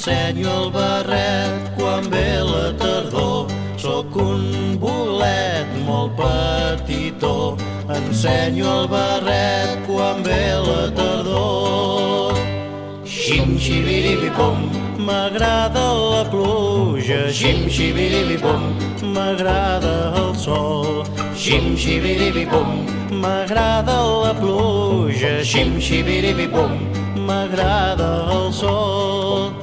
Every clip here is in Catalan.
Ensenyo el barret quan ve la tardor. Sóc un bolet molt petitó. Ensenyo el barret quan ve la tardor. Xim-xibiribibom, m'agrada la pluja. Xim-xibiribibom, m'agrada el sol. Xim-xibiribibom, m'agrada la pluja. Xim-xibiribibom, m'agrada el sol.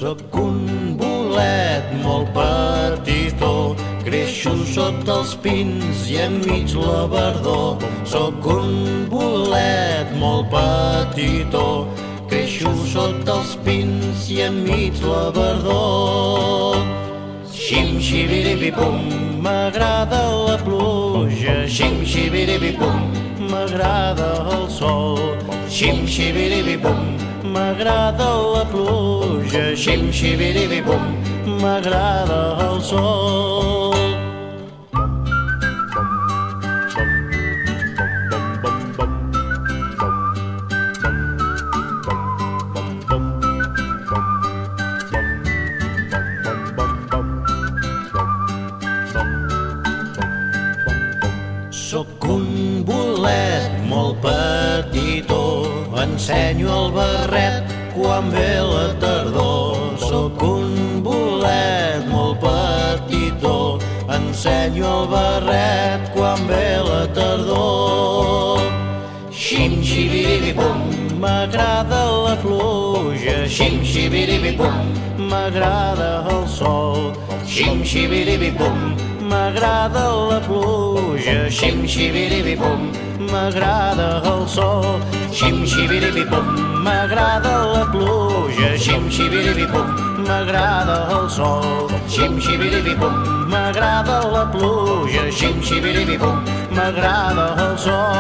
Sóc un bolet molt petitó. Creixo sota els pins i enmig la verdor. Sóc un bolet molt petitó. Creixo sota els pins i enmig la verdor. Xim-xibiribibum, m'agrada la pluja. Xim-xibiribibum, m'agrada el sol. Xim-xibiribibum, m'agrada la pluja. Xim-xibiribibum, m'agrada el sol. Sóc un bolet molt petitó. Ensenyo el barret quan ve la tardor. Sóc un bolet molt petitó. Ensenyo el barret quan ve la tardor. Xim-xibiribibum, m'agrada la pluja. Xim-xibiribibum, m'agrada el sol. Xim-xibiribibum, m'agrada la pluja. Xim-xibiribibum, m'agrada el sol. Xim-xibiribibum, m'agrada la pluja. Xim-xibiribibum, m'agrada el sol. Xim-xibiribibum, m'agrada la pluja. Xim-xibiribibum, m'agrada el sol.